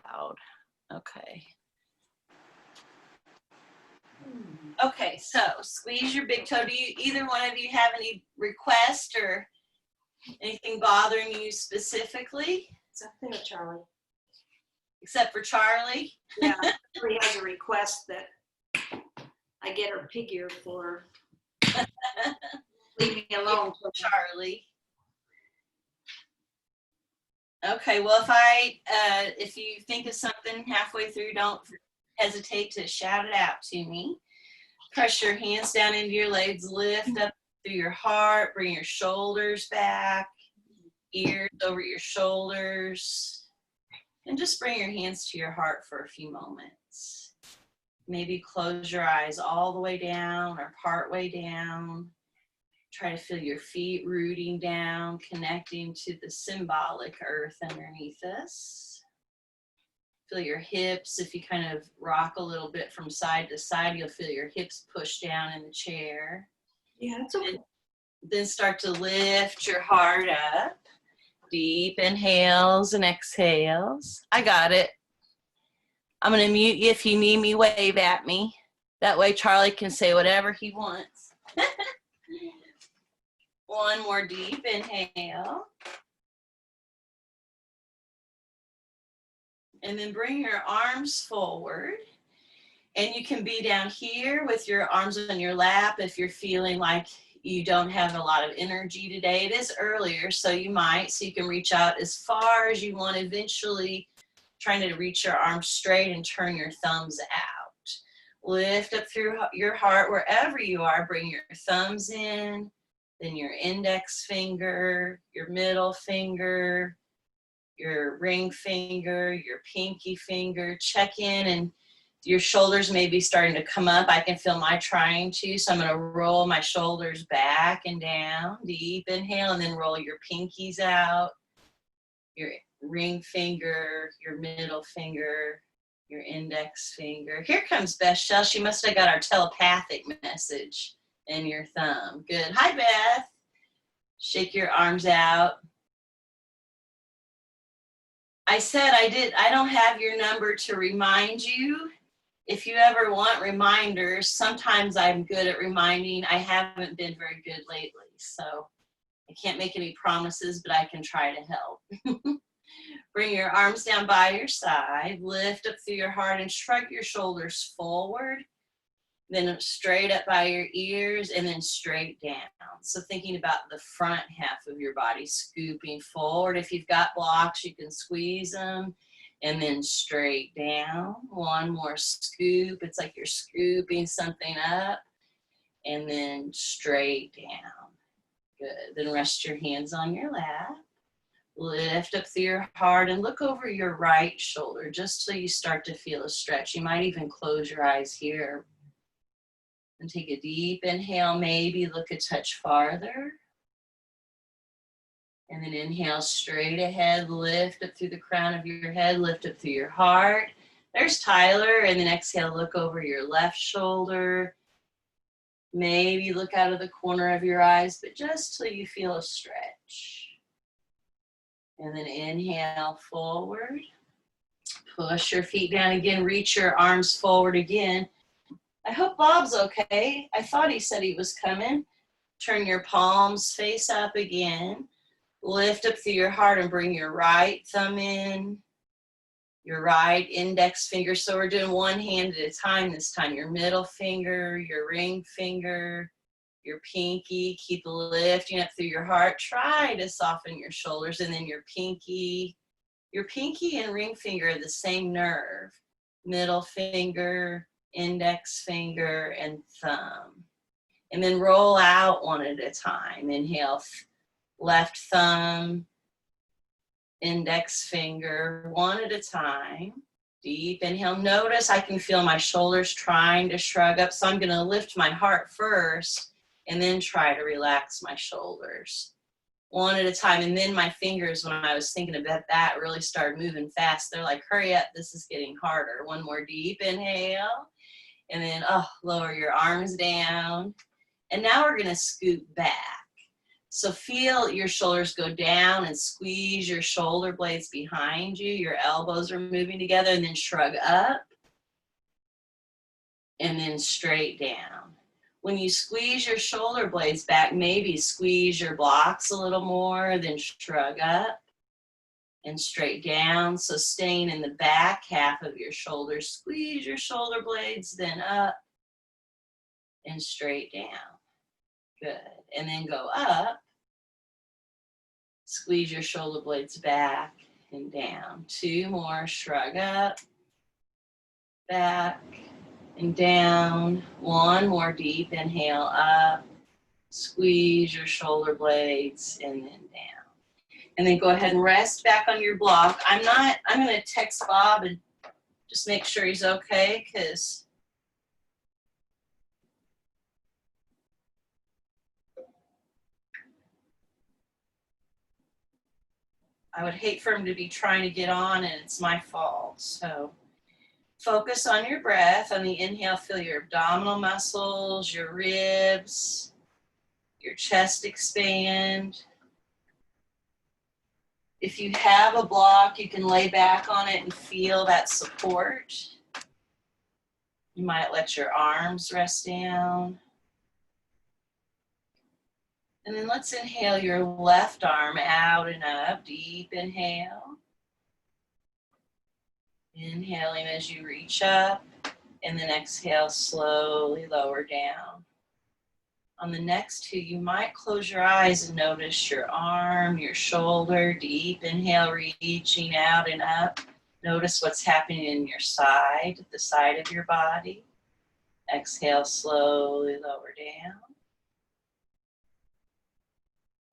loud. Okay. Okay, so squeeze your big toe. Do you, either one of you have any requests or anything bothering you specifically? Something with Charlie. Except for Charlie? Yeah, Charlie has a request that I get her figure for her. Leave me alone. Charlie. Okay, well, if you think of something halfway through, don't hesitate to shout it out to me. Press your hands down into your legs, lift up through your heart, bring your shoulders back, ears over your shoulders, and just bring your hands to your heart for a few moments. Maybe close your eyes all the way down or part way down. Try to feel your feet rooting down, connecting to the symbolic earth underneath us. Feel your hips. If you kind of rock a little bit from side to side, you'll feel your hips push down in the chair. Yeah, that's okay. Then start to lift your heart up. Deep inhales and exhales. I got it. I'm going to mute you. If you need me, wave at me. That way Charlie can say whatever he wants. One more deep inhale. And then bring your arms forward. And you can be down here with your arms on your lap if you're feeling like you don't have a lot of energy today. It is earlier, so you can reach out as far as you want, eventually trying to reach your arms straight and turn your thumbs out. Lift up through your heart wherever you are. Bring your thumbs in, then your index finger, your middle finger, your ring finger, your pinky finger. Check in, and your shoulders may be starting to come up. I can feel my trying to, so I'm going to roll my shoulders back and down. Deep inhale, and then roll your pinkies out, your ring finger, your middle finger, your index finger. Here comes Beth Shell. She must have got our telepathic message in your thumb. Good. Hi, Beth. Shake your arms out. I said I don't have your number to remind you. If you ever want reminders, sometimes I'm good at reminding. I haven't been very good lately, so I can't make any promises, but I can try to help. Bring your arms down by your side, lift up through your heart and shrug your shoulders forward, then straight up by your ears and then straight down. So thinking about the front half of your body, scooping forward. If you've got blocks, you can squeeze them. And then straight down. One more scoop. It's like you're scooping something up. And then straight down. Good. Then rest your hands on your lap. Lift up through your heart and look over your right shoulder just till you start to feel a stretch. You might even close your eyes here. And take a deep inhale. Maybe look a touch farther. And then inhale straight ahead, lift up through the crown of your head, lift up through your heart. There's Tyler. And then exhale, look over your left shoulder. Maybe look out of the corner of your eyes, but just till you feel a stretch. And then inhale forward. Push your feet down again, reach your arms forward again. I hope Bob's okay. I thought he said he was coming. Turn your palms face up again. Lift up through your heart and bring your right thumb in, your right index finger. So we're doing one hand at a time this time. Your middle finger, your ring finger, your pinky. Keep lifting up through your heart. Try to soften your shoulders. And then your pinky. Your pinky and ring finger are the same nerve. Middle finger, index finger, and thumb. And then roll out one at a time. Inhale. Left thumb, index finger, one at a time. Deep inhale. Notice I can feel my shoulders trying to shrug up. So I'm going to lift my heart first and then try to relax my shoulders. One at a time. And then my fingers, when I was thinking about that, really started moving fast. They're like, hurry up, this is getting harder. One more deep inhale. And then lower your arms down. And now we're going to scoot back. So feel your shoulders go down and squeeze your shoulder blades behind you. Your elbows are moving together, and then shrug up and then straight down. When you squeeze your shoulder blades back, maybe squeeze your blocks a little more, then shrug up and straight down. So staying in the back half of your shoulders, squeeze your shoulder blades, then up and straight down. Good. And then go up. Squeeze your shoulder blades back and down. 2 more. Shrug up, back, and down. 1 more deep inhale up. Squeeze your shoulder blades and then down. And then go ahead and rest back on your block. I'm going to text Bob and just make sure he's okay, because I would hate for him to be trying to get on and it's my fault. So focus on your breath. On the inhale, feel your abdominal muscles, your ribs, your chest expand. If you have a block, you can lay back on it and feel that support. You might let your arms rest down. And then let's inhale your left arm out and up. Deep inhale. Inhaling as you reach up. And then exhale, slowly lower down. On the next 2, you might close your eyes and notice your arm, your shoulder. Deep inhale, reaching out and up. Notice what's happening in your side, the side of your body. Exhale, slowly lower down.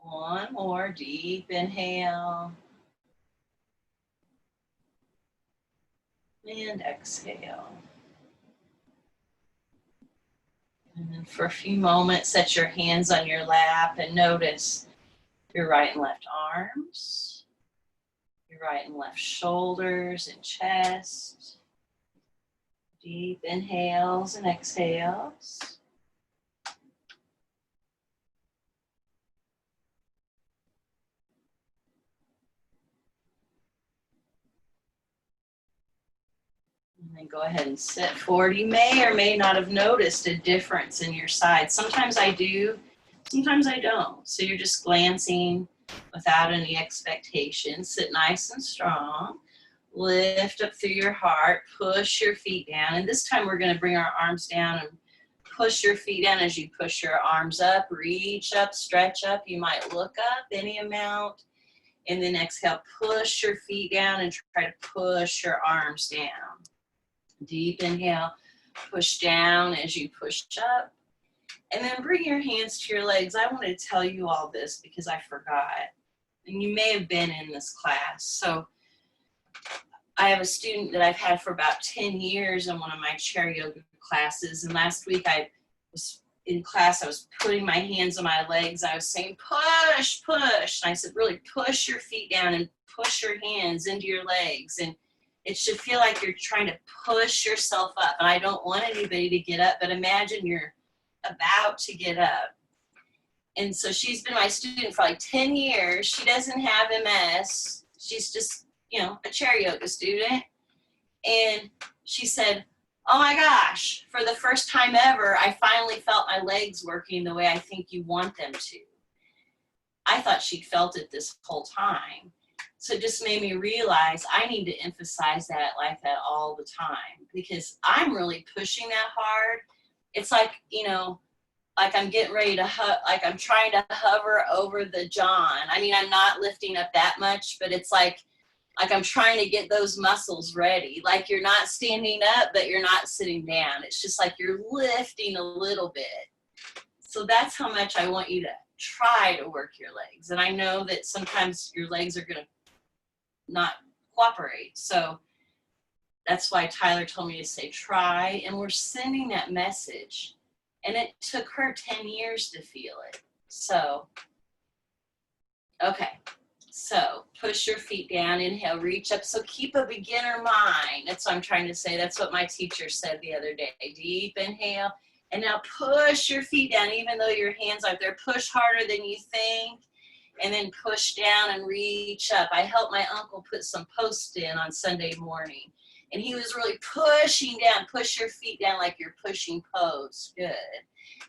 1 more, deep inhale. And exhale. And then for a few moments, set your hands on your lap and notice your right and left arms, your right and left shoulders and chest. Deep inhales and exhales. And then go ahead and sit forward. You may or may not have noticed a difference in your side. Sometimes I do, sometimes I don't. So you're just glancing without any expectation. Sit nice and strong. Lift up through your heart. Push your feet down. And this time we're going to bring our arms down and push your feet down as you push your arms up. Reach up, stretch up. You might look up any amount. And then exhale, push your feet down and try to push your arms down. Deep inhale, push down as you push up. And then bring your hands to your legs. I want to tell you all this because I forgot. And you may have been in this class. So I have a student that I've had for about 10 years in one of my chair yoga classes. And last week I was in class, I was putting my hands on my legs. I was saying, push, push. And I said, really push your feet down and push your hands into your legs. And it should feel like you're trying to push yourself up. And I don't want anybody to get up, but imagine you're about to get up. And so she's been my student for like 10 years. She doesn't have MS. She's just, a chair yoga student. And she said, oh my gosh, for the first time ever, I finally felt my legs working the way I think you want them to. I thought she'd felt it this whole time. So it just made me realize I need to emphasize that like that all the time, because I'm really pushing that hard. It's like, like I'm getting ready to, like I'm trying to hover over the John. I mean, I'm not lifting up that much, but it's like I'm trying to get those muscles ready. Like you're not standing up, but you're not sitting down. It's just like you're lifting a little bit. So that's how much I want you to try to work your legs. And I know that sometimes your legs are going to not cooperate. So that's why Tyler told me to say try. And we're sending that message. And it took her 10 years to feel it. So, okay. So push your feet down, inhale, reach up. So keep a beginner mind. That's what I'm trying to say. That's what my teacher said the other day. Deep inhale, And now push your feet down, even though your hands are there. Push harder than you think, and then push down and reach up. I helped my uncle put some posts in on Sunday morning, and he was really pushing down. Push your feet down like you're pushing posts. Good.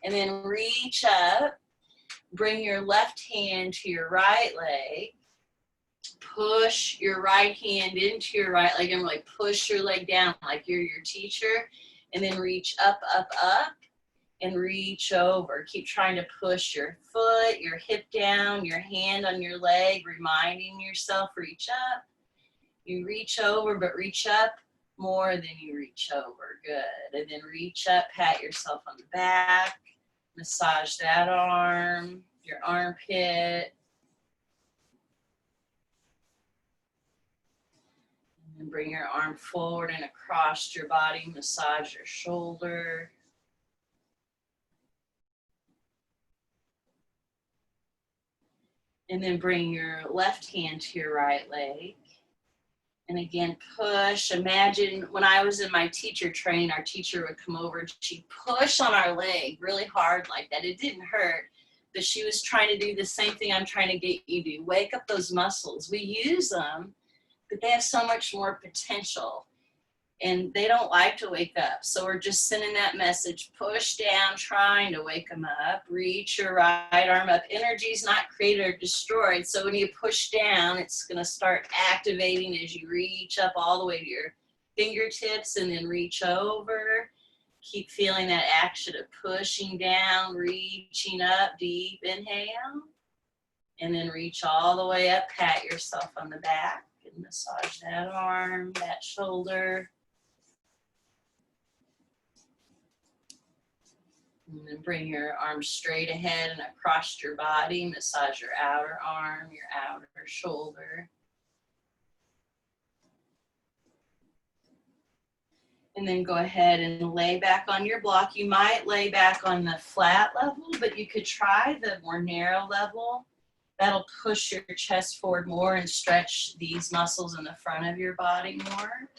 And then reach up. Bring your left hand to your right leg. Push your right hand into your right leg and really push your leg down like you're your teacher. And then reach up, up, up. And reach over. Keep trying to push your foot, your hip down, your hand on your leg, reminding yourself, reach up. You reach over, but reach up more than you reach over. Good. And then reach up, pat yourself on the back, massage that arm, your armpit. And then bring your arm forward and across your body, massage your shoulder. And then bring your left hand to your right leg. And again, push. Imagine when I was in my teacher training, our teacher would come over and she'd push on our leg really hard like that. It didn't hurt, but she was trying to do the same thing I'm trying to get you to do. Wake up those muscles. We use them, but they have so much more potential. And they don't like to wake up. So we're just sending that message, push down, trying to wake them up. Reach your right arm up. Energy is not created or destroyed. So when you push down, it's going to start activating as you reach up all the way to your fingertips and then reach over. Keep feeling that action of pushing down, reaching up, deep inhale. And then reach all the way up, pat yourself on the back and massage that arm, that shoulder. And then bring your arms straight ahead and across your body. Massage your outer arm, your outer shoulder. And then go ahead and lay back on your block. You might lay back on the flat level, but you could try the more narrow level. That'll push your chest forward more and stretch these muscles in the front of your body more.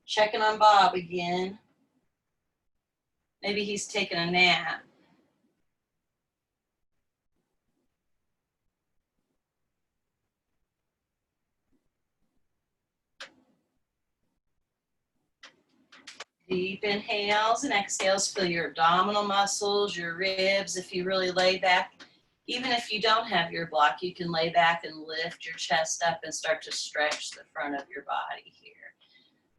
Checking on Bob again. Maybe he's taking a nap. Deep inhales and exhales. Feel your abdominal muscles, your ribs. If you really lay back, even if you don't have your block, you can lay back and lift your chest up and start to stretch the front of your body here.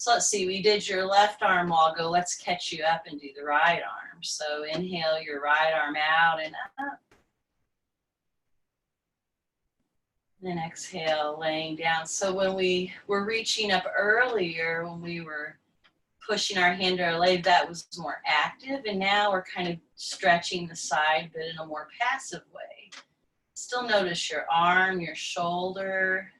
So let's see, we did your left arm while ago. Let's catch you up and do the right arm. So inhale your right arm out and up. Then exhale, laying down. So when we were reaching up earlier, when we were pushing our hand to our leg, that was more active. And now we're kind of stretching the side, but in a more passive way. Still notice your arm, your shoulder.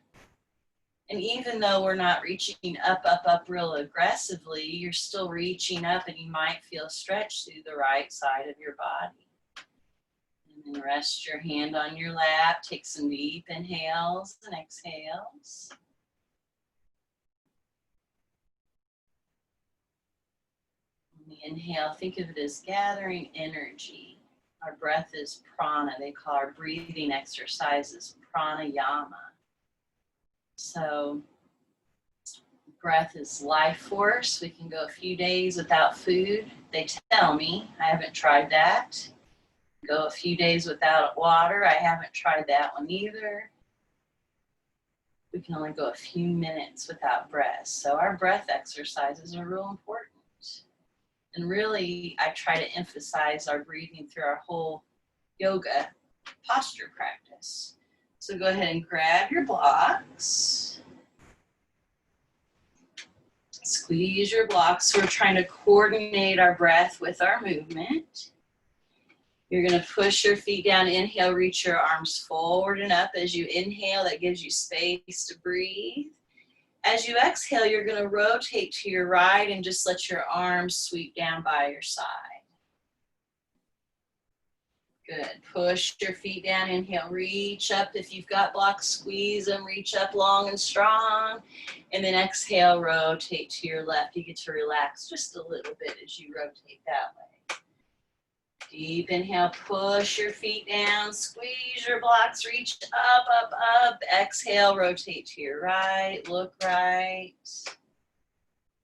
And even though we're not reaching up, up, up real aggressively, you're still reaching up and you might feel a stretch through the right side of your body. And then rest your hand on your lap. Take some deep inhales and exhales. When we inhale, think of it as gathering energy. Our breath is prana. They call our breathing exercises pranayama. So breath is life force. We can go a few days without food. They tell me. I haven't tried that. Go a few days without water. I haven't tried that one either. We can only go a few minutes without breath. So our breath exercises are real important. And really, I try to emphasize our breathing through our whole yoga posture practice. So go ahead and grab your blocks. Squeeze your blocks. We're trying to coordinate our breath with our movement. You're going to push your feet down. Inhale, reach your arms forward and up. As you inhale, that gives you space to breathe. As you exhale, you're going to rotate to your right and just let your arms sweep down by your side. Good. Push your feet down. Inhale, reach up. If you've got blocks, squeeze them. Reach up long and strong. And then exhale, rotate to your left. You get to relax just a little bit as you rotate that way. Deep inhale, push your feet down. Squeeze your blocks. Reach up, up, up. Exhale, rotate to your right. Look right.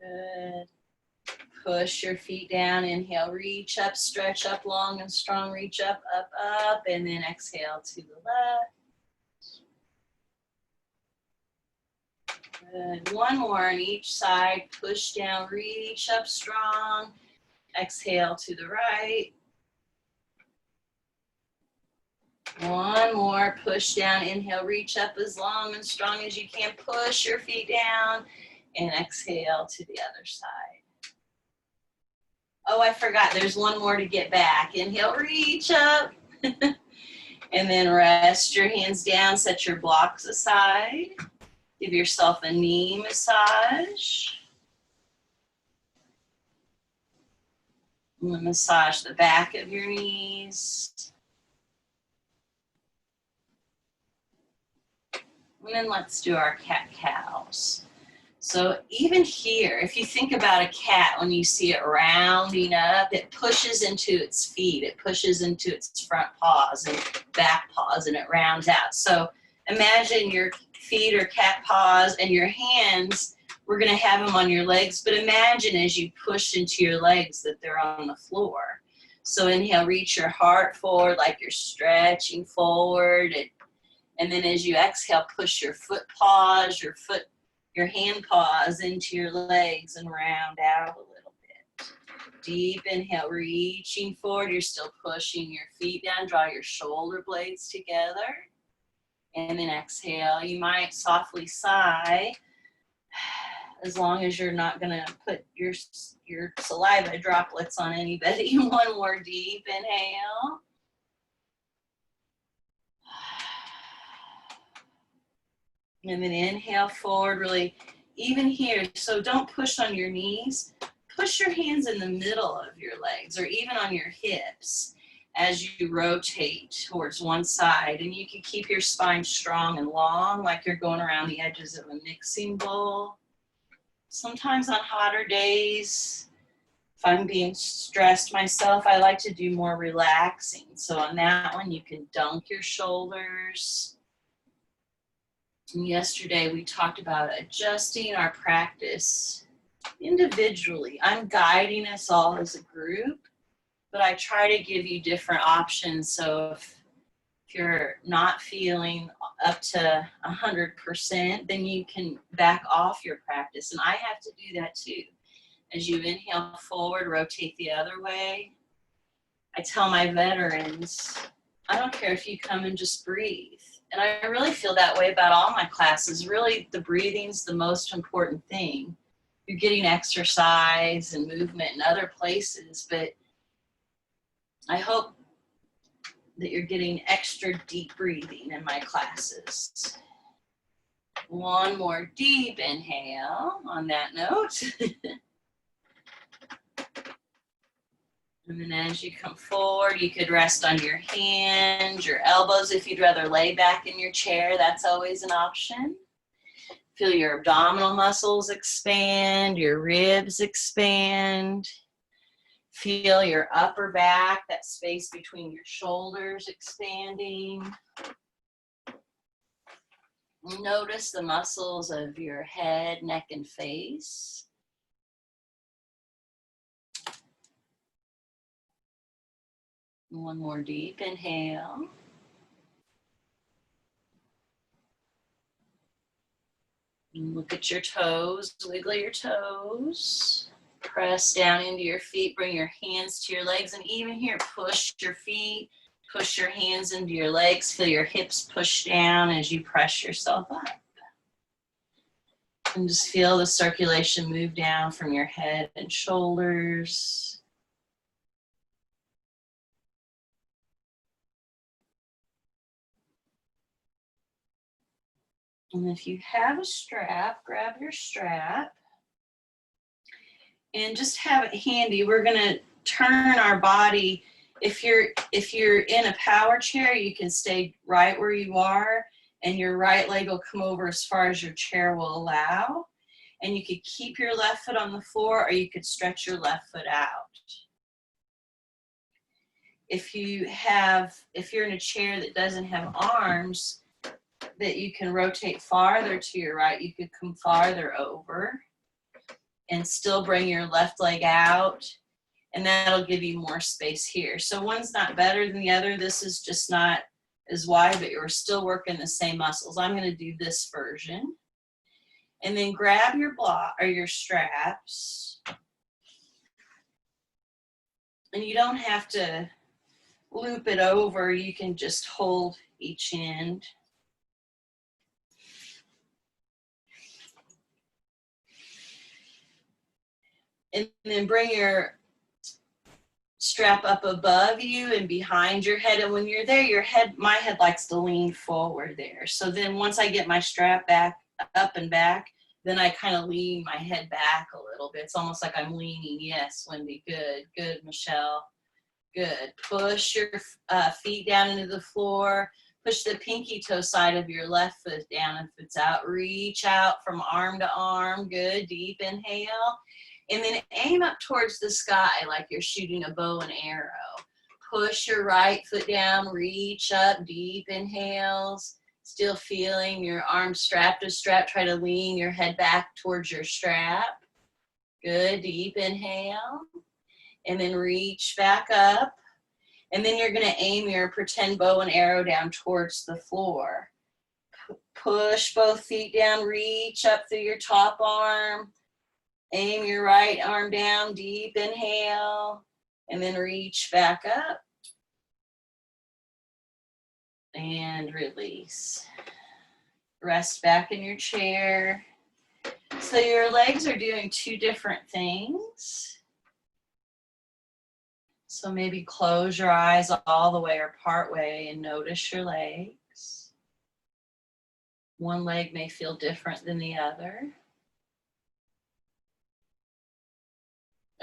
Good. Push your feet down. Inhale, reach up, stretch up long and strong. Reach up, up, up. And then exhale to the left. Good. One more on each side. Push down, reach up strong. Exhale to the right. One more. Push down. Inhale, reach up as long and strong as you can. Push your feet down. And exhale to the other side. Oh, I forgot. There's one more to get back. Inhale, reach up. And then rest your hands down. Set your blocks aside. Give yourself a knee massage. And massage the back of your knees. And then let's do our cat-cows. So even here, if you think about a cat, when you see it rounding up, it pushes into its feet, it pushes into its front paws and back paws, and it rounds out. So imagine your feet or cat paws and your hands, we're gonna have them on your legs, but imagine as you push into your legs that they're on the floor. So inhale, reach your heart forward like you're stretching forward. And then as you exhale, push your foot paws, your hand paws into your legs and round out a little bit. Deep inhale, reaching forward. You're still pushing your feet down. Draw your shoulder blades together. And then exhale. You might softly sigh as long as you're not going to put your saliva droplets on anybody. One more deep inhale. And then inhale forward, really even here. So don't push on your knees. Push your hands in the middle of your legs or even on your hips as you rotate towards one side. And you can keep your spine strong and long like you're going around the edges of a mixing bowl. Sometimes on hotter days, if I'm being stressed myself, I like to do more relaxing. So on that one, you can dunk your shoulders. And yesterday we talked about adjusting our practice individually. I'm guiding us all as a group, but I try to give you different options. So if you're not feeling up to 100%, then you can back off your practice. And I have to do that too. As you inhale forward, rotate the other way. I tell my veterans, I don't care if you come and just breathe. And I really feel that way about all my classes. Really, the breathing's the most important thing. You're getting exercise and movement in other places, but I hope that you're getting extra deep breathing in my classes. One more deep inhale on that note. And then as you come forward, you could rest on your hands, your elbows. If you'd rather lay back in your chair, that's always an option. Feel your abdominal muscles expand, your ribs expand. Feel your upper back, that space between your shoulders expanding. Notice the muscles of your head, neck, and face. One more deep inhale. And look at your toes, wiggle your toes. Press down into your feet, bring your hands to your legs, and even here, push your feet, push your hands into your legs, feel your hips push down as you press yourself up. And just feel the circulation move down from your head and shoulders. And if you have a strap, grab your strap and just have it handy. We're going to turn our body If you're in a power chair, you can stay right where you are, and your right leg will come over as far as your chair will allow. And you could keep your left foot on the floor, or you could stretch your left foot out. If you're in a chair that doesn't have arms that you can rotate farther to your right, you could come farther over and still bring your left leg out, and that'll give you more space here. So one's not better than the other. This is just not as wide, but you're still working the same muscles. I'm going to do this version. And then grab your block or your straps. And you don't have to loop it over. You can just hold each end. And then bring your strap up above you and behind your head. And when you're there, my head likes to lean forward there. So then once I get my strap back up and back, then I kind of lean my head back a little bit. It's almost like I'm leaning. Yes, Wendy, good, good, Michelle, good. Push your feet down into the floor. Push the pinky toe side of your left foot down if it's out. Reach out from arm to arm. Good, deep inhale. And then aim up towards the sky like you're shooting a bow and arrow. Push your right foot down, reach up, deep inhales. Still feeling your arms strap to strap. Try to lean your head back towards your strap. Good, deep inhale. And then reach back up. And then you're gonna aim your pretend bow and arrow down towards the floor. Push both feet down, reach up through your top arm. Aim your right arm down, deep inhale, and then reach back up and release. Rest back in your chair. So your legs are doing two different things. So maybe close your eyes all the way or part way and notice your legs. One leg may feel different than the other.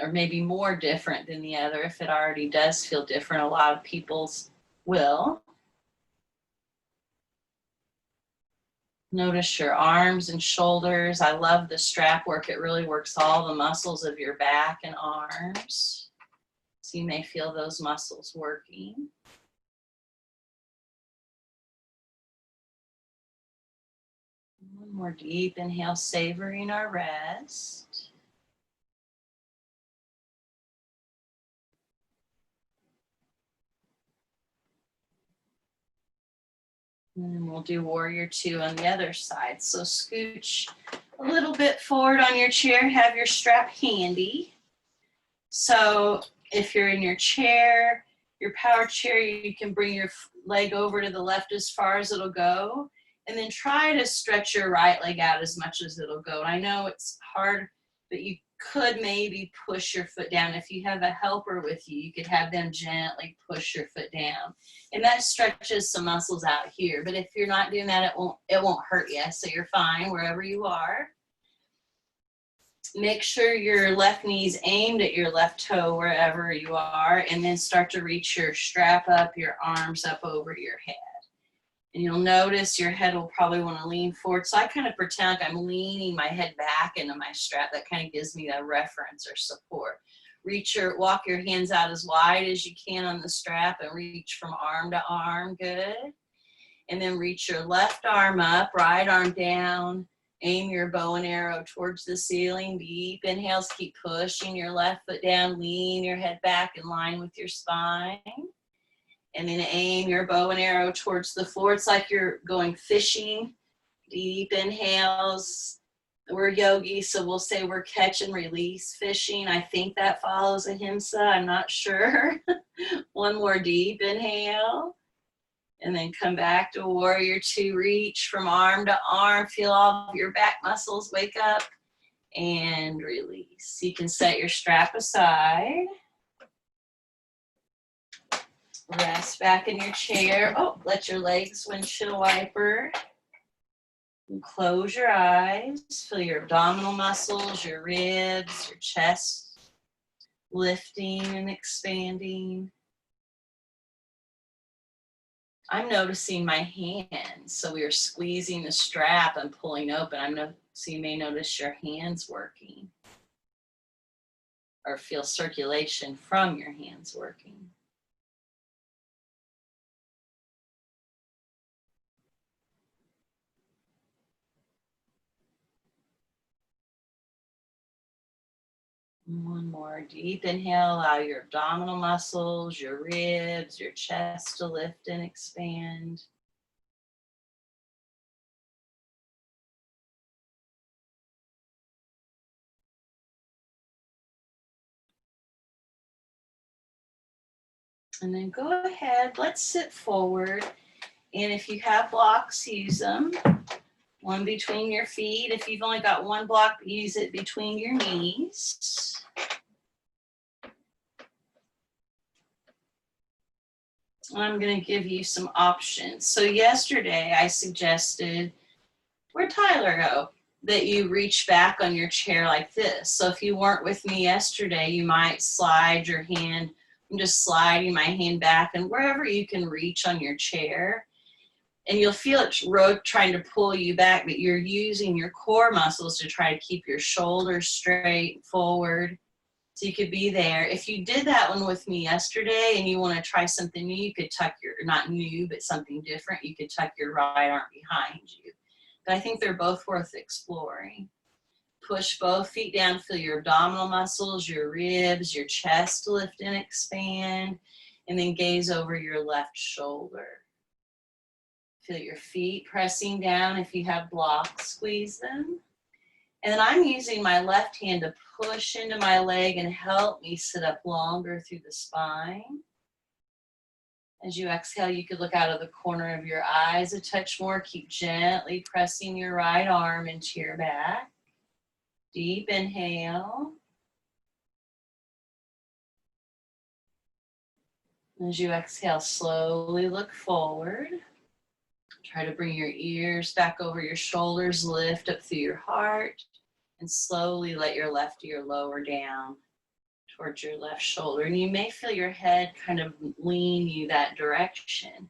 Or maybe more different than the other. If it already does feel different, a lot of people's will. Notice your arms and shoulders. I love the strap work. It really works all the muscles of your back and arms. So you may feel those muscles working. One more deep inhale, savoring our rest. And then we'll do warrior two on the other side. So scooch a little bit forward on your chair, have your strap handy. So if you're in your chair, your power chair, you can bring your leg over to the left as far as it'll go. And then try to stretch your right leg out as much as it'll go. And I know it's hard, but you could maybe push your foot down. If you have a helper with you, you could have them gently push your foot down. And that stretches some muscles out here. But if you're not doing that, it won't hurt you. So you're fine wherever you are. Make sure your left knee's aimed at your left toe wherever you are. And then start to reach your strap up, your arms up over your head. And you'll notice your head will probably want to lean forward. So I kind of pretend like I'm leaning my head back into my strap. That kind of gives me that reference or support. Walk your hands out as wide as you can on the strap and reach from arm to arm. Good. And then reach your left arm up, right arm down. Aim your bow and arrow towards the ceiling. Deep inhales, keep pushing your left foot down. Lean your head back in line with your spine. And then aim your bow and arrow towards the floor. It's like you're going fishing. Deep inhales. We're yogis, so we'll say we're catch and release fishing. I think that follows ahimsa. I'm not sure. One more deep inhale. And then come back to warrior two. Reach from arm to arm. Feel all of your back muscles wake up and release. You can set your strap aside. Rest back in your chair. Oh, let your legs windshield wiper. And close your eyes. Feel your abdominal muscles, your ribs, your chest lifting and expanding. I'm noticing my hands. So we are squeezing the strap and pulling open. So you may notice your hands working or feel circulation from your hands working. One more deep inhale, allow your abdominal muscles, your ribs, your chest to lift and expand. And then go ahead, let's sit forward. And if you have blocks, use them. One between your feet. If you've only got one block, use it between your knees. I'm going to give you some options. So yesterday I suggested, where'd Tyler go? That you reach back on your chair like this. So if you weren't with me yesterday, you might slide your hand. I'm just sliding my hand back and wherever you can reach on your chair. And you'll feel it trying to pull you back, but you're using your core muscles to try to keep your shoulders straight forward. So you could be there. If you did that one with me yesterday and you want to try something new, you could tuck your, not new, but something different, you could tuck your right arm behind you. But I think they're both worth exploring. Push both feet down, feel your abdominal muscles, your ribs, your chest lift and expand, and then gaze over your left shoulder. Feel your feet pressing down. If you have blocks, squeeze them. And then I'm using my left hand to push into my leg and help me sit up longer through the spine. As you exhale, you could look out of the corner of your eyes a touch more. Keep gently pressing your right arm into your back. Deep inhale. As you exhale, slowly look forward. Try to bring your ears back over your shoulders, lift up through your heart, and slowly let your left ear lower down towards your left shoulder. And you may feel your head kind of lean you that direction.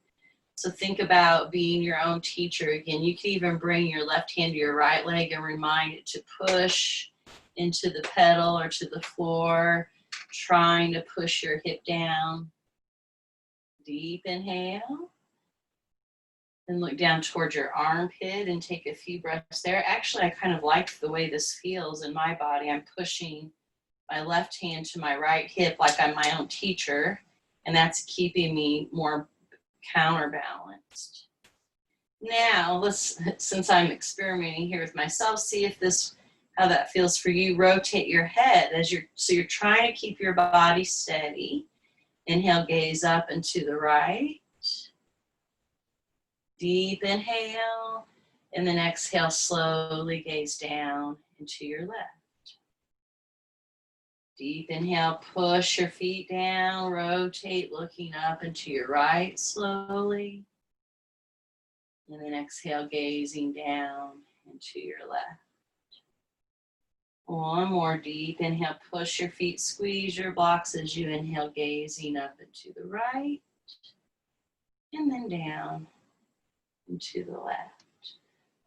So think about being your own teacher again. You can even bring your left hand to your right leg and remind it to push into the pedal or to the floor, trying to push your hip down. Deep inhale. And look down towards your armpit and take a few breaths there. Actually, I kind of like the way this feels in my body. I'm pushing my left hand to my right hip like I'm my own teacher, and that's keeping me more counterbalanced. Now, since I'm experimenting here with myself, see if how that feels for you. Rotate your head so you're trying to keep your body steady. Inhale, gaze up and to the right. Deep inhale, and then exhale, slowly gaze down and to your left. Deep inhale, push your feet down, rotate, looking up and to your right slowly. And then exhale, gazing down and to your left. One more deep inhale, push your feet, squeeze your blocks as you inhale, gazing up and to the right. And then down and to the left.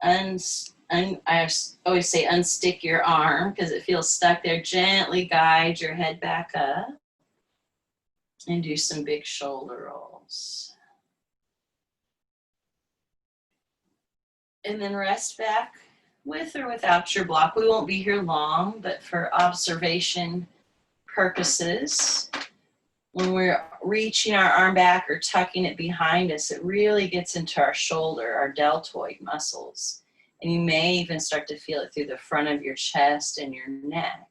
I always say unstick your arm because it feels stuck there. Gently guide your head back up and do some big shoulder rolls. And then rest back with or without your block. We won't be here long, but for observation purposes, when we're reaching our arm back or tucking it behind us, it really gets into our shoulder, our deltoid muscles. And you may even start to feel it through the front of your chest and your neck.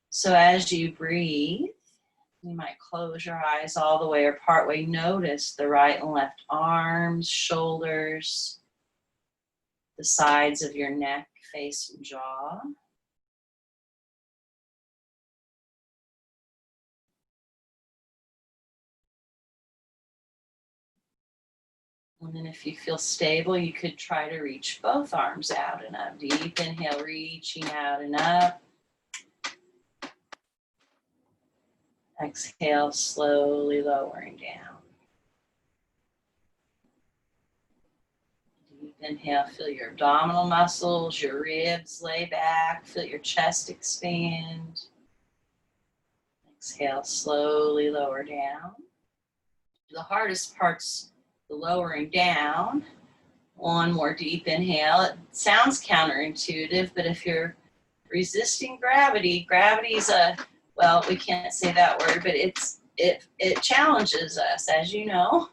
So as you breathe, you might close your eyes all the way or part way. Notice the right and left arms, shoulders, the sides of your neck, face, and jaw. And then if you feel stable, you could try to reach both arms out and up. Deep inhale, reaching out and up. Exhale, slowly lowering down. Inhale, feel your abdominal muscles, your ribs lay back, feel your chest expand. Exhale, slowly lower down. The hardest part's the lowering down. One more deep inhale. It sounds counterintuitive, but if you're resisting gravity, gravity's well, we can't say that word, but it challenges us, as you know.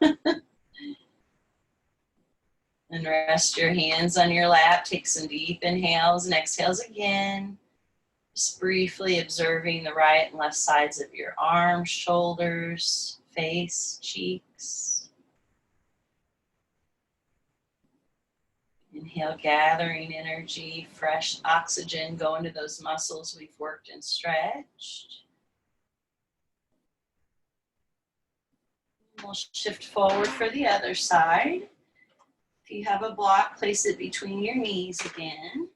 And rest your hands on your lap. Take some deep inhales and exhales again. Just briefly observing the right and left sides of your arms, shoulders, face, cheeks. Inhale, gathering energy, fresh oxygen going to those muscles we've worked and stretched. We'll shift forward for the other side. If you have a block, place it between your knees again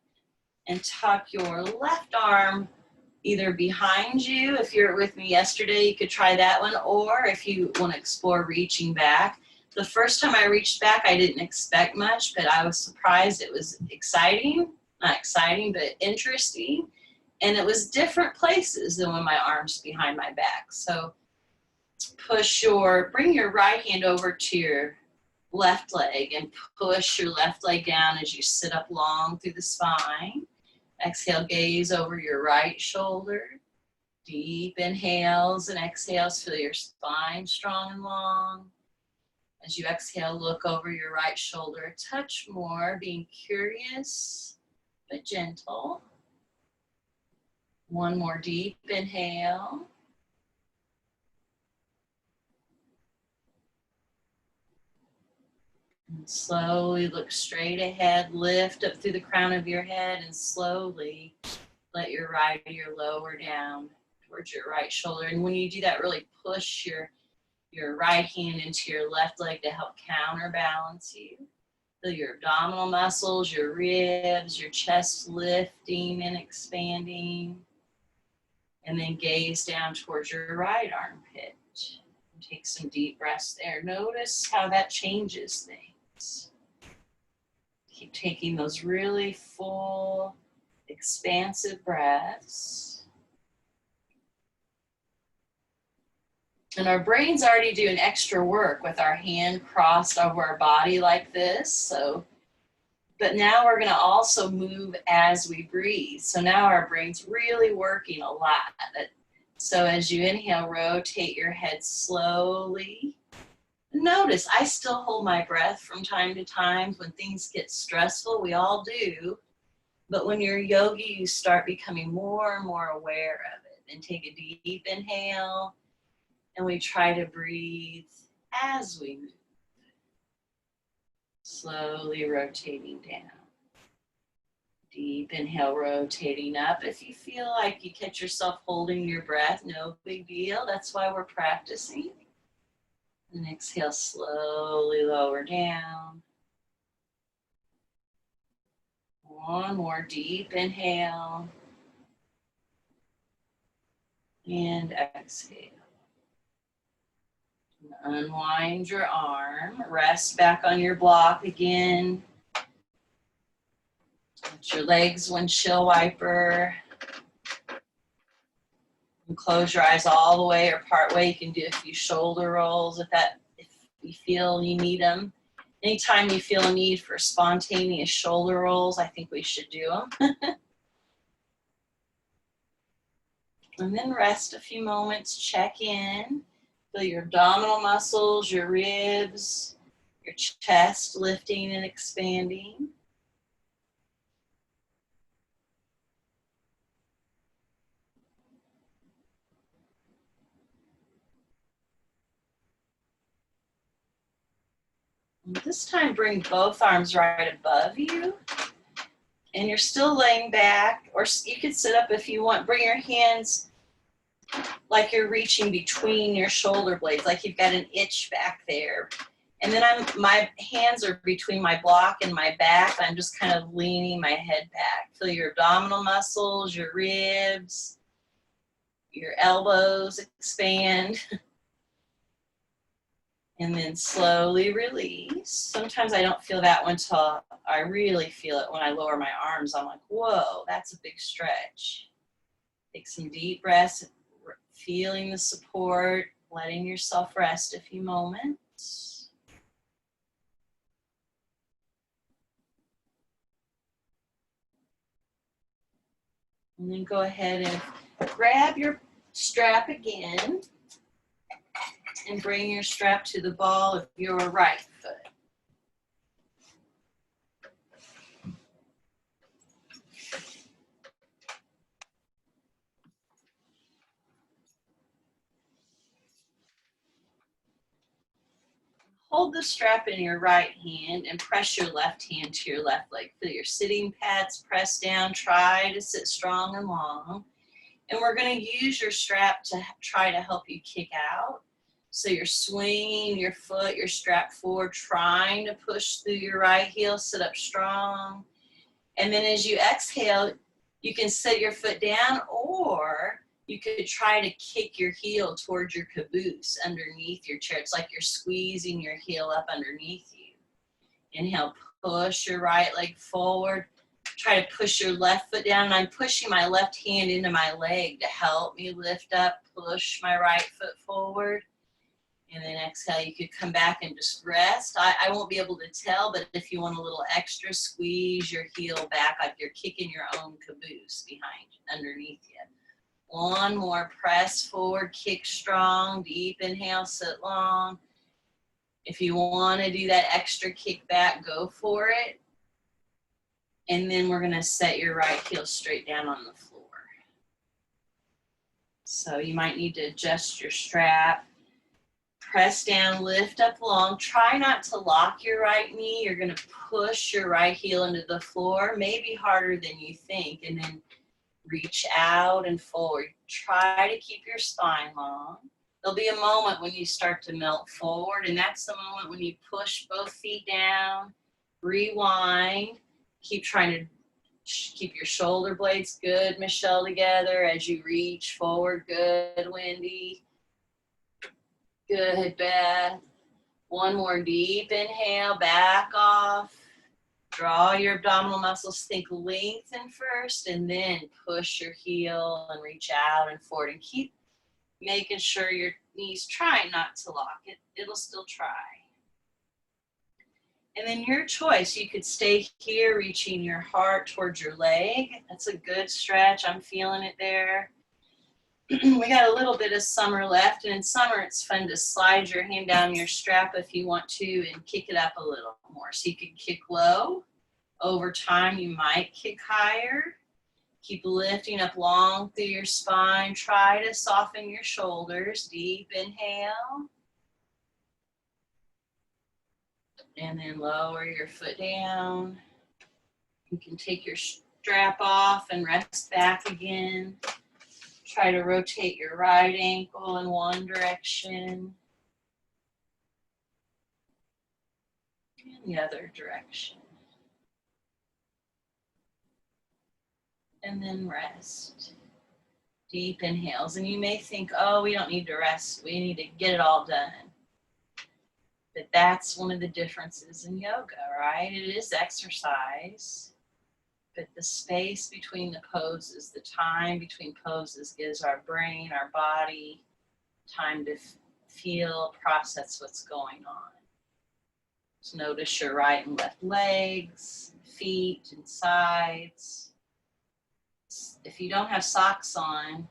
and tuck your left arm either behind you. If you're with me yesterday, you could try that one, or if you want to explore reaching back. The first time I reached back, I didn't expect much, but I was surprised. It was exciting, not exciting, but interesting. And it was different places than when my arm's behind my back. So bring your right hand over to your left leg and push your left leg down as you sit up long through the spine. Exhale, gaze over your right shoulder. Deep inhales and exhales, feel your spine strong and long. As you exhale, look over your right shoulder a touch more, being curious but gentle. One more deep inhale. And slowly look straight ahead, lift up through the crown of your head, and slowly let your right ear lower down towards your right shoulder. And when you do that, really push your right hand into your left leg to help counterbalance you. Feel your abdominal muscles, your ribs, your chest lifting and expanding. And then gaze down towards your right armpit. And take some deep breaths there. Notice how that changes things. Keep taking those really full, expansive breaths. And our brain's already doing extra work with our hand crossed over our body like this. But now we're going to also move as we breathe. So now our brain's really working a lot. So as you inhale, rotate your head slowly. Notice I still hold my breath from time to time when things get stressful. We all do. But when you're a yogi, you start becoming more and more aware of it. And take a deep inhale. And we try to breathe as we move. Slowly rotating down. Deep inhale, rotating up. If you feel like you catch yourself holding your breath, no big deal. That's why we're practicing. And exhale, slowly lower down. One more deep inhale. And exhale. And unwind your arm. Rest back on your block again. Let your legs windshield wiper. And close your eyes all the way or part way. You can do a few shoulder rolls if you feel you need them. Anytime you feel a need for spontaneous shoulder rolls, I think we should do them. And then rest a few moments, check in. Feel your abdominal muscles, your ribs, your chest lifting and expanding. And this time, bring both arms right above you. And you're still laying back, or you could sit up if you want. Bring your hands like you're reaching between your shoulder blades, like you've got an itch back there. And then my hands are between my block and my back. I'm just kind of leaning my head back. Feel your abdominal muscles, your ribs, your elbows expand. And then slowly release. Sometimes I don't feel that one till I really feel it when I lower my arms. I'm like, whoa, that's a big stretch. Take some deep breaths, feeling the support, letting yourself rest a few moments. And then go ahead and grab your strap again and bring your strap to the ball of your right foot. Hold the strap in your right hand and press your left hand to your left leg. Feel your sitting pads press down. Try to sit strong and long. And we're going to use your strap to try to help you kick out. So you're swinging your foot, your strap forward, trying to push through your right heel, sit up strong. And then as you exhale, you can set your foot down, or you could try to kick your heel towards your caboose underneath your chair. It's like you're squeezing your heel up underneath you. Inhale, push your right leg forward. Try to push your left foot down, and I'm pushing my left hand into my leg to help me lift up, push my right foot forward. And then exhale, you could come back and just rest. I won't be able to tell, but if you want a little extra, squeeze your heel back like you're kicking your own caboose behind, underneath you. One more, press forward, kick strong, deep inhale, sit long. If you want to do that extra kick back, go for it. And then we're going to set your right heel straight down on the floor. So you might need to adjust your strap. Press down, lift up long. Try not to lock your right knee. You're going to push your right heel into the floor, maybe harder than you think, and then reach out and forward. Try to keep your spine long. There'll be a moment when you start to melt forward, and that's the moment when you push both feet down, rewind. Keep trying to keep your shoulder blades good, Michelle, together as you reach forward. Good, Wendy. Good, Beth. One more deep inhale, back off. Draw your abdominal muscles, think lengthen first, and then push your heel and reach out and forward. And keep making sure your knees try not to lock it. It'll still try. And then your choice, you could stay here, reaching your heart towards your leg. That's a good stretch. I'm feeling it there. We got a little bit of summer left, and in summer it's fun to slide your hand down your strap if you want to and kick it up a little more. So you can kick low. Over time you might kick higher. Keep lifting up long through your spine. Try to soften your shoulders. Deep inhale. And then lower your foot down. You can take your strap off and rest back again. Try to rotate your right ankle in one direction and the other direction. And then rest. Deep inhales. And you may think, oh, we don't need to rest. We need to get it all done. But that's one of the differences in yoga, right? It is exercise. But the space between the poses, the time between poses gives our brain, our body, time to feel, process what's going on. So notice your right and left legs, feet and sides. If you don't have socks on,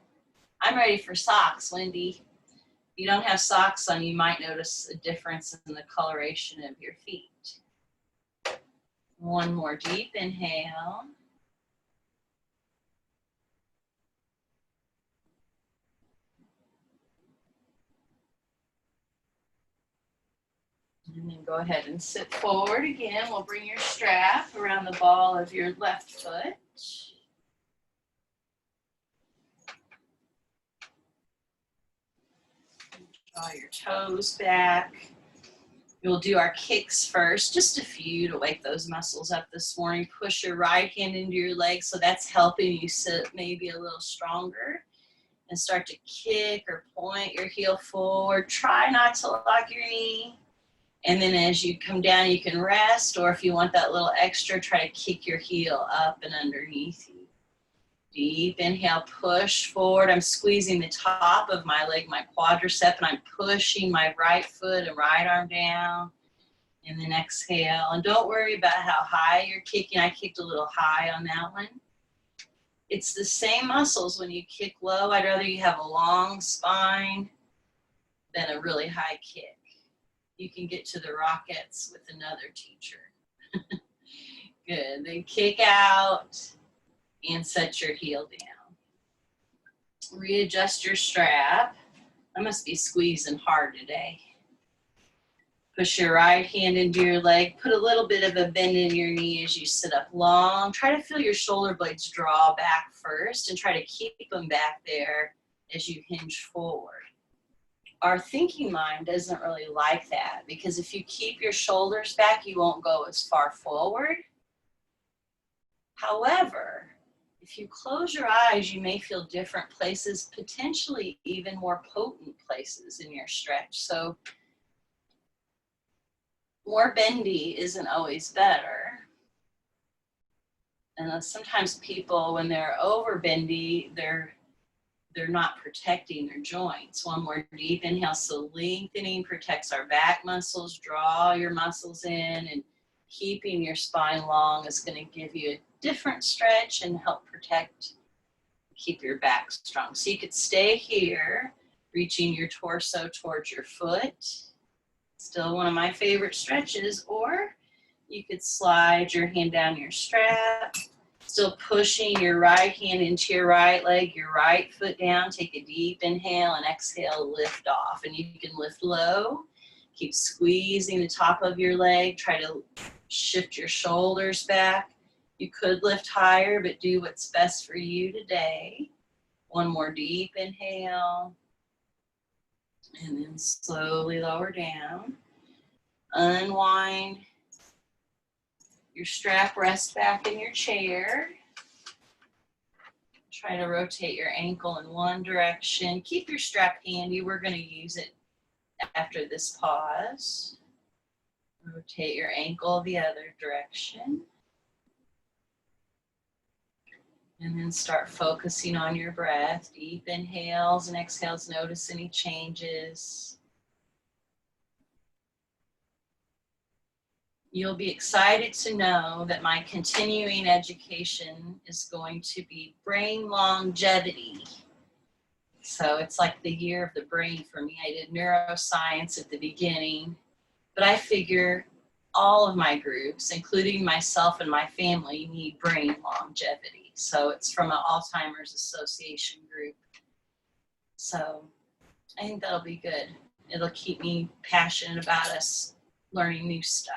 I'm ready for socks, Wendy. If you don't have socks on, you might notice a difference in the coloration of your feet. One more deep inhale. And then go ahead and sit forward again. We'll bring your strap around the ball of your left foot. Draw your toes back. We'll do our kicks first, just a few to wake those muscles up this morning. Push your right hand into your leg, so that's helping you sit maybe a little stronger. And start to kick or point your heel forward. Try not to lock your knee. And then as you come down, you can rest, or if you want that little extra, try to kick your heel up and underneath you. Deep inhale, push forward. I'm squeezing the top of my leg, my quadricep, and I'm pushing my right foot and right arm down. And then exhale. And don't worry about how high you're kicking. I kicked a little high on that one. It's the same muscles when you kick low. I'd rather you have a long spine than a really high kick. You can get to the rockets with another teacher. Good. Then kick out and set your heel down. Readjust your strap. I must be squeezing hard today. Push your right hand into your leg. Put a little bit of a bend in your knee as you sit up long. Try to feel your shoulder blades draw back first and try to keep them back there as you hinge forward. Our thinking mind doesn't really like that because if you keep your shoulders back, you won't go as far forward. However, if you close your eyes, you may feel different places, potentially even more potent places in your stretch. So more bendy isn't always better. And sometimes people, when they're over bendy, they're not protecting their joints. One more deep inhale, so lengthening protects our back muscles. Draw your muscles in, and keeping your spine long is going to give you a different stretch and help protect, keep your back strong. So you could stay here, reaching your torso towards your foot. Still one of my favorite stretches. Or you could slide your hand down your strap, still pushing your right hand into your right leg, your right foot down. Take a deep inhale and exhale, lift off. And you can lift low. Keep squeezing the top of your leg. Try to shift your shoulders back. You could lift higher, but do what's best for you today. One more deep inhale. And then slowly lower down. Unwind your strap, rest back in your chair. Try to rotate your ankle in one direction. Keep your strap handy. We're going to use it after this pause. Rotate your ankle the other direction. And then start focusing on your breath. Deep inhales and exhales. Notice any changes. You'll be excited to know that my continuing education is going to be brain longevity. So it's like the year of the brain for me. I did neuroscience at the beginning, but I figure all of my groups, including myself and my family, need brain longevity. So it's from an Alzheimer's Association group. So I think that'll be good. It'll keep me passionate about us learning new stuff.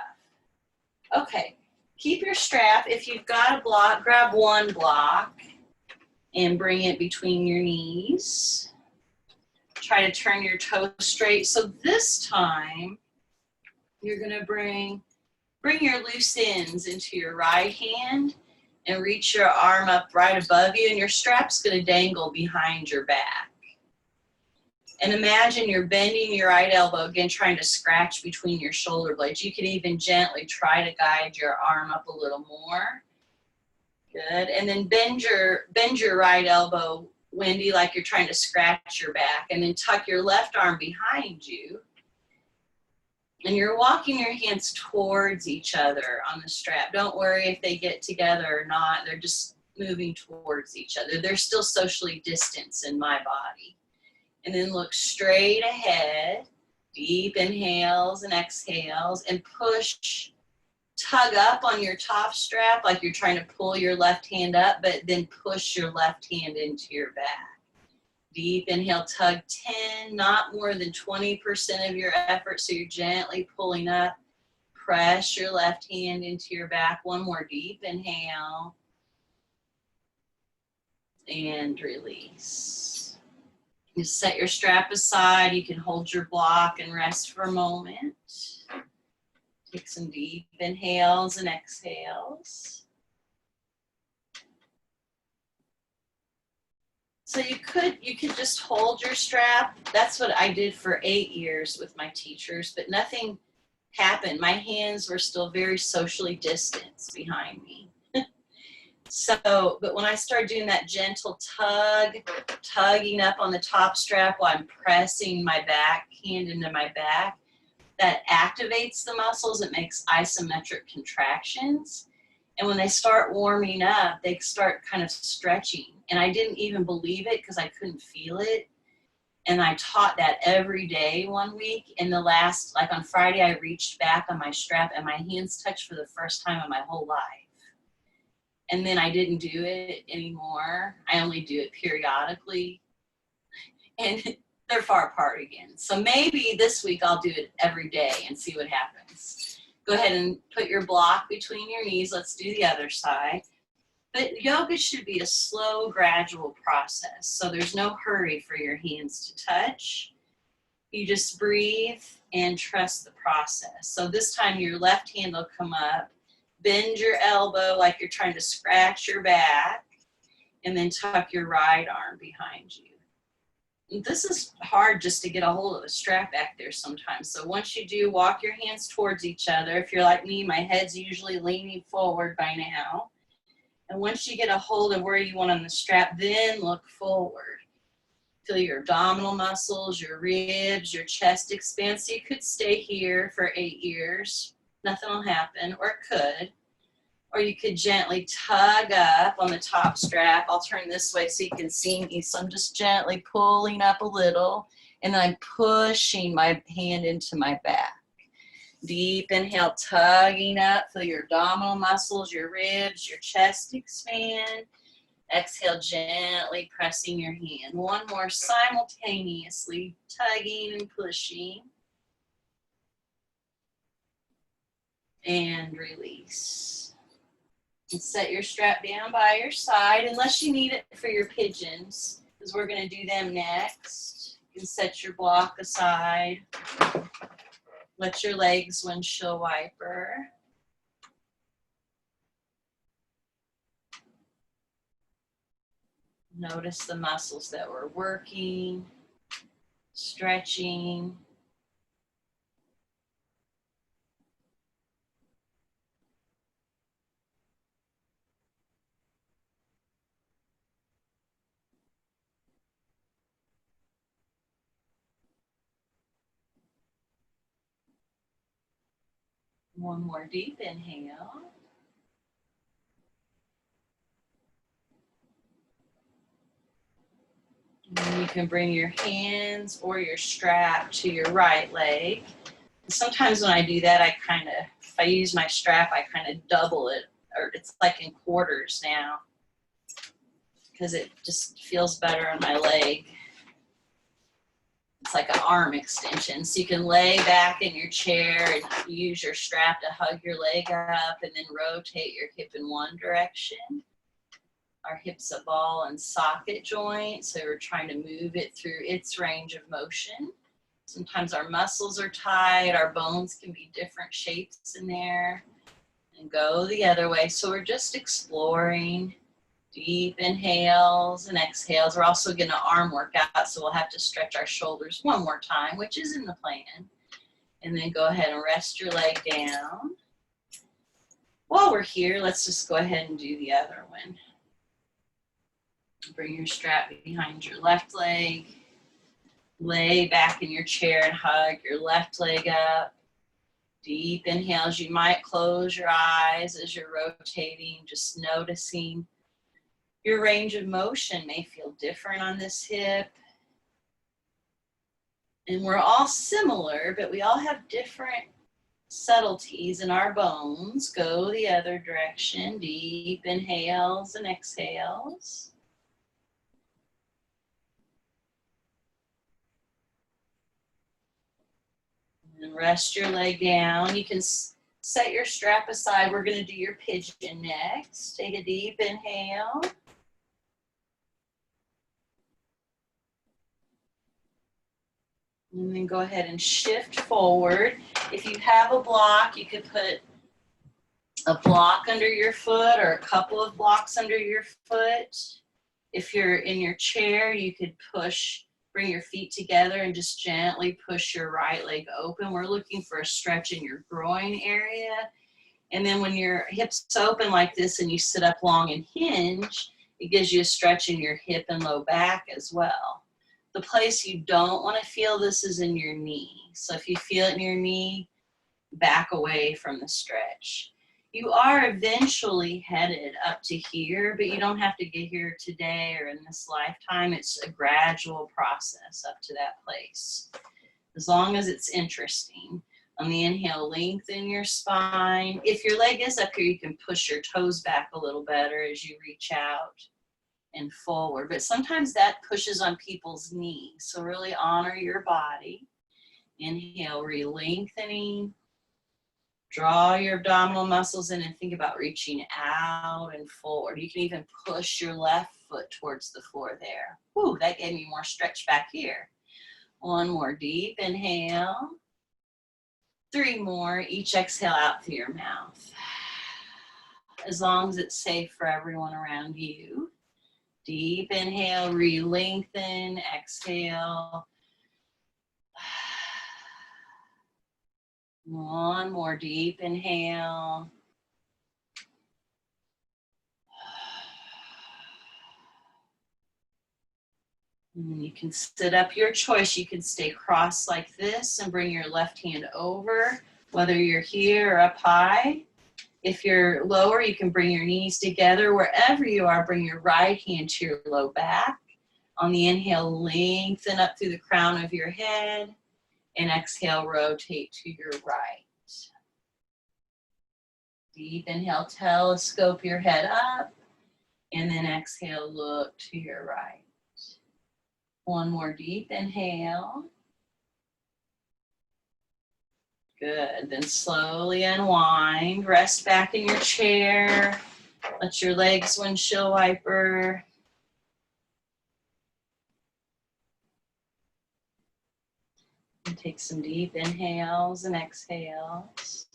Okay, keep your strap. If you've got a block, grab one block and bring it between your knees. Try to turn your toes straight. So this time, you're gonna bring your loose ends into your right hand and reach your arm up right above you, and your strap's gonna dangle behind your back. And imagine you're bending your right elbow, again, trying to scratch between your shoulder blades. You can even gently try to guide your arm up a little more. Good. And then bend your right elbow, Wendy, like you're trying to scratch your back. And then tuck your left arm behind you. And you're walking your hands towards each other on the strap. Don't worry if they get together or not. They're just moving towards each other. They're still socially distanced in my body. And then look straight ahead, deep inhales and exhales, and push, tug up on your top strap like you're trying to pull your left hand up, but then push your left hand into your back. Deep inhale, tug 10, not more than 20% of your effort, so you're gently pulling up. Press your left hand into your back. One more deep inhale, and release. You set your strap aside. You can hold your block and rest for a moment. Take some deep inhales and exhales. So you could just hold your strap. That's what I did for 8 years with my teachers, but nothing happened. My hands were still very socially distanced behind me. So, but when I started doing that gentle tugging up on the top strap while I'm pressing my back hand into my back, that activates the muscles. It makes isometric contractions. And when they start warming up, they start kind of stretching. And I didn't even believe it because I couldn't feel it. And I taught that every day one week. In the last, like on Friday, I reached back on my strap and my hands touched for the first time in my whole life. And then I didn't do it anymore. I only do it periodically. And they're far apart again. So maybe this week I'll do it every day and see what happens. Go ahead and put your block between your knees. Let's do the other side. But yoga should be a slow, gradual process. So there's no hurry for your hands to touch. You just breathe and trust the process. So this time your left hand will come up. Bend your elbow like you're trying to scratch your back, and then tuck your right arm behind you. And this is hard just to get a hold of the strap back there sometimes. So once you do, walk your hands towards each other. If you're like me, my head's usually leaning forward by now. And once you get a hold of where you want on the strap, then look forward. Feel your abdominal muscles, your ribs, your chest expand. So you could stay here for 8 years. Nothing will happen, or it could. Or you could gently tug up on the top strap. I'll turn this way so you can see me. So I'm just gently pulling up a little, and I'm pushing my hand into my back. Deep inhale, tugging up. Feel your abdominal muscles, your ribs, your chest expand. Exhale, gently pressing your hand. One more, simultaneously tugging and pushing. And release. And set your strap down by your side, unless you need it for your pigeons, because we're going to do them next. You can set your block aside. Let your legs windshield wiper. Notice the muscles that we're working, stretching. One more deep inhale. And you can bring your hands or your strap to your right leg. Sometimes when I do that, if I use my strap, I kind of double it, or it's like in quarters now, because it just feels better on my leg. It's like an arm extension. So you can lay back in your chair and use your strap to hug your leg up, and then rotate your hip in one direction. Our hip's a ball and socket joint, so we're trying to move it through its range of motion. Sometimes our muscles are tight, our bones can be different shapes in there. And go the other way. So we're just exploring. Deep inhales and exhales. We're also going to arm work out, so we'll have to stretch our shoulders one more time, which is in the plan. And then go ahead and rest your leg down. While we're here, let's just go ahead and do the other one. Bring your strap behind your left leg. Lay back in your chair and hug your left leg up. Deep inhales. You might close your eyes as you're rotating, just noticing your range of motion may feel different on this hip. And we're all similar, but we all have different subtleties in our bones. Go the other direction. Deep inhales and exhales. And rest your leg down. You can set your strap aside. We're going to do your pigeon next. Take a deep inhale. And then go ahead and shift forward. If you have a block, you could put a block under your foot or a couple of blocks under your foot. If you're in your chair, you could push Bring your feet together and just gently push your right leg open. We're looking for a stretch in your groin area. And then when your hips open like this and you sit up long and hinge, it gives you a stretch in your hip and low back as well. The place you don't want to feel this is in your knee. So if you feel it in your knee, back away from the stretch. You are eventually headed up to here, but you don't have to get here today or in this lifetime. It's a gradual process up to that place, as long as it's interesting. On the inhale, lengthen your spine. If your leg is up here, you can push your toes back a little better as you reach out and forward. But sometimes that pushes on people's knees, so really honor your body. Inhale, re-lengthening. Draw your abdominal muscles in and think about reaching out and forward. You can even push your left foot towards the floor there. Whew, that gave me more stretch back here. One more deep inhale. 3 more. Each exhale out through your mouth. As long as it's safe for everyone around you. Deep inhale, re-lengthen, exhale. One more deep inhale. And then you can sit up your choice. You can stay crossed like this and bring your left hand over, whether you're here or up high. If you're lower, you can bring your knees together. Wherever you are, bring your right hand to your low back. On the inhale, lengthen up through the crown of your head. And exhale, rotate to your right. Deep inhale, telescope your head up. And then exhale, look to your right. One more deep inhale. Good. Then slowly unwind. Rest back in your chair. Let your legs windshield wiper. And take some deep inhales and exhales.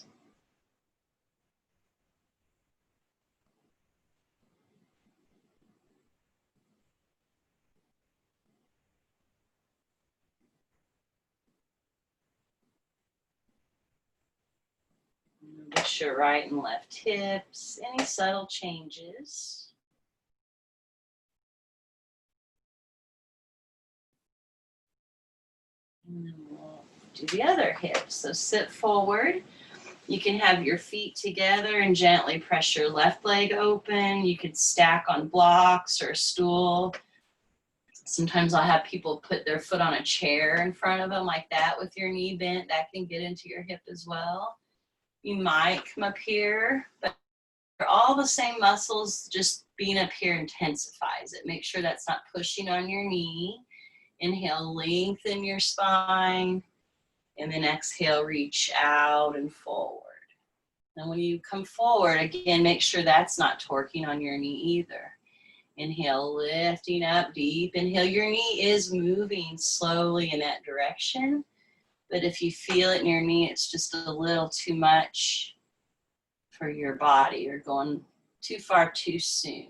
Notice your right and left hips. Any subtle changes? And then we'll do the other hip. So sit forward. You can have your feet together and gently press your left leg open. You could stack on blocks or a stool. Sometimes I'll have people put their foot on a chair in front of them like that with your knee bent. That can get into your hip as well. You might come up here, but they're all the same muscles. Just being up here intensifies it. Make sure that's not pushing on your knee. Inhale, lengthen your spine. And then exhale, reach out and forward. And when you come forward, again, make sure that's not torquing on your knee either. Inhale, lifting up, deep inhale. Your knee is moving slowly in that direction. But if you feel it in your knee, it's just a little too much for your body. You're going too far too soon.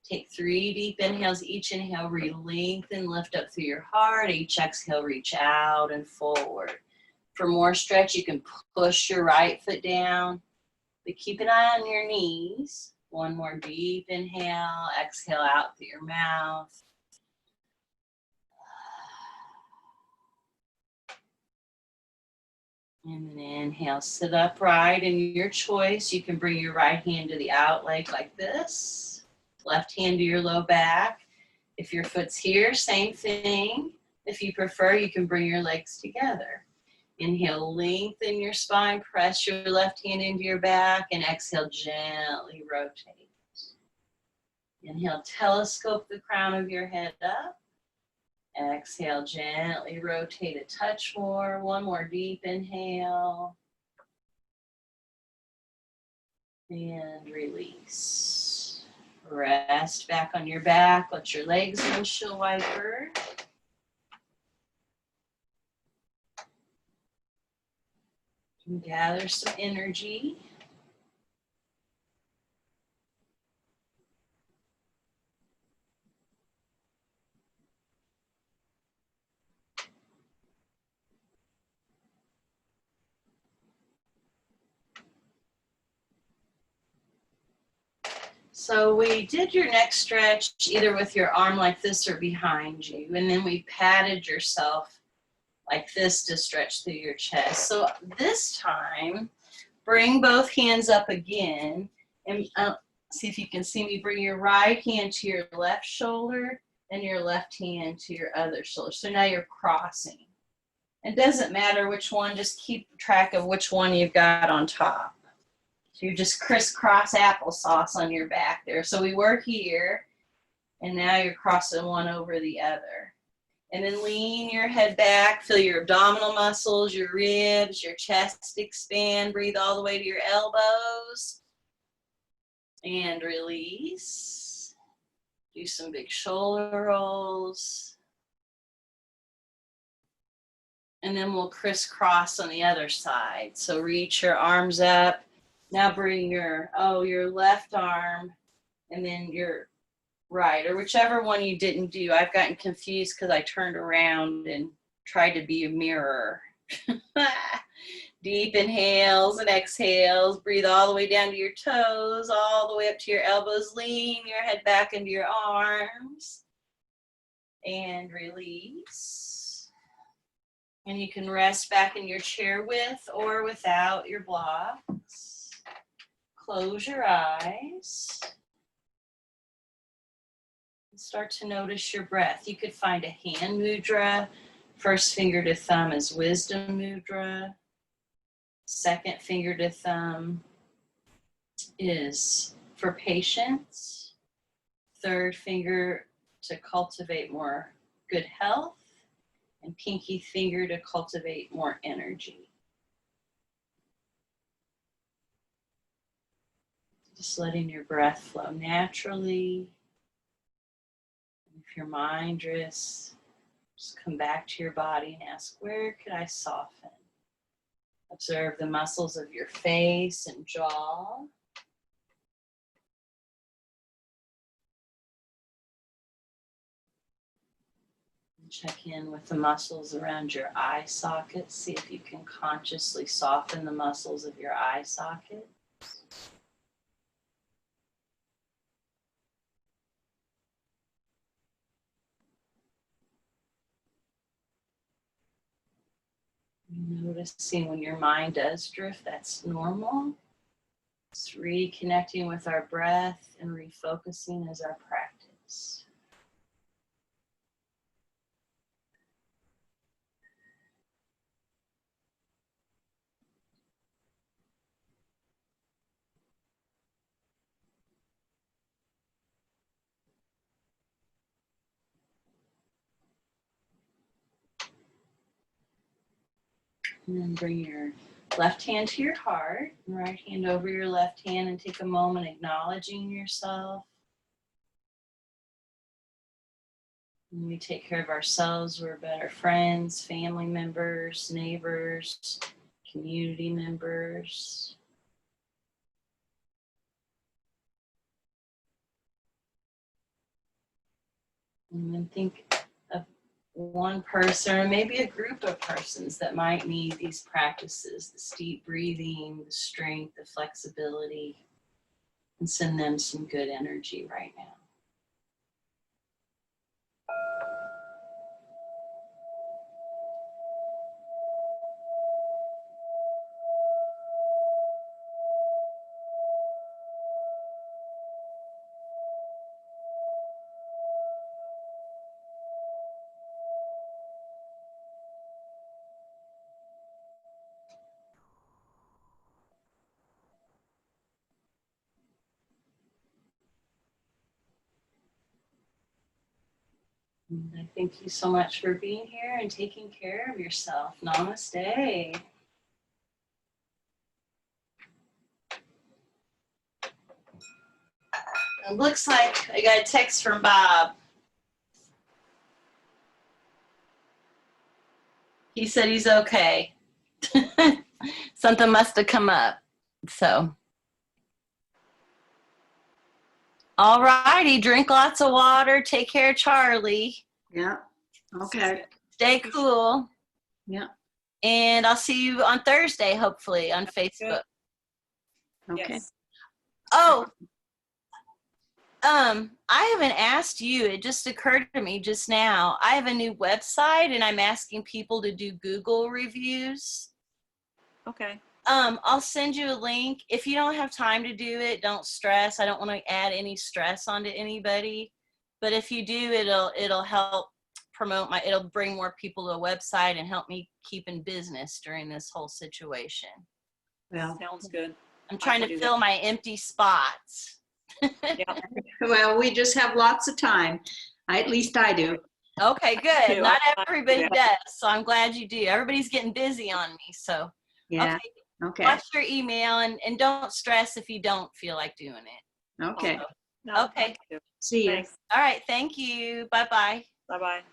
Take 3 deep inhales. Each inhale, re-lengthen, lift up through your heart. Each exhale, reach out and forward. For more stretch, you can push your right foot down, but keep an eye on your knees. One more deep inhale. Exhale out through your mouth. And then inhale, sit upright. And your choice, you can bring your right hand to the out leg like this. Left hand to your low back. If your foot's here, same thing. If you prefer, you can bring your legs together. Inhale, lengthen your spine. Press your left hand into your back. And exhale, gently rotate. Inhale, telescope the crown of your head up. Exhale, gently rotate a touch more. One more deep inhale. And release. Rest back on your back. Let your legs windshield wiper. And gather some energy. So we did your neck stretch either with your arm like this or behind you, and then we patted yourself like this to stretch through your chest. So this time, bring both hands up again, and see if you can see me. Bring your right hand to your left shoulder and your left hand to your other shoulder. So now you're crossing. It doesn't matter which one, just keep track of which one you've got on top. So you're just crisscross applesauce on your back there. So we were here, and now you're crossing one over the other. And then lean your head back, feel your abdominal muscles, your ribs, your chest expand. Breathe all the way to your elbows. And release. Do some big shoulder rolls. And then we'll crisscross on the other side. So reach your arms up. Now bring your left arm and then your right, or whichever one you didn't do. I've gotten confused because I turned around and tried to be a mirror. Deep inhales and exhales. Breathe all the way down to your toes, all the way up to your elbows. Lean your head back into your arms. And release. And you can rest back in your chair with or without your blocks. Close your eyes. And start to notice your breath. You could find a hand mudra. First finger to thumb is wisdom mudra. Second finger to thumb is for patience. Third finger to cultivate more good health. And pinky finger to cultivate more energy. Just letting your breath flow naturally. If your mind drifts, just come back to your body and ask, where could I soften? Observe the muscles of your face and jaw. And check in with the muscles around your eye sockets. See if you can consciously soften the muscles of your eye socket. Noticing when your mind does drift, that's normal. Just reconnecting with our breath and refocusing is our practice. And then bring your left hand to your heart, and right hand over your left hand, and take a moment acknowledging yourself. When we take care of ourselves, we're better friends, family members, neighbors, community members. And then think of one person or maybe a group of persons that might need these practices, this deep breathing, the strength, the flexibility, and send them some good energy right now. And I thank you so much for being here and taking care of yourself. Namaste. It looks like I got a text from Bob. He said he's okay. Something must have come up. So, all righty. Drink lots of water. Take care of Charlie. Yeah. Okay. Stay cool. Yeah. And I'll see you on Thursday, hopefully, on Facebook. Okay. Oh, I haven't asked you. It just occurred to me just now. I have a new website and I'm asking people to do Google reviews. Okay. I'll send you a link. If you don't have time to do it, don't stress. I don't want to add any stress onto anybody. But if you do, it'll help promote it'll bring more people to a website and help me keep in business during this whole situation. Well, Sounds good. I'm trying can to do fill my empty spots. Yeah. well, we just have lots of time. At least I do. Okay, good. too. Not I everybody do. does, so I'm glad you do. Everybody's getting busy on me, so Yeah. okay. Okay. Watch your email and don't stress if you don't feel like doing it. Okay. No, Okay. thank you. See you. Thanks. All right, thank you. Bye-bye. Bye-bye.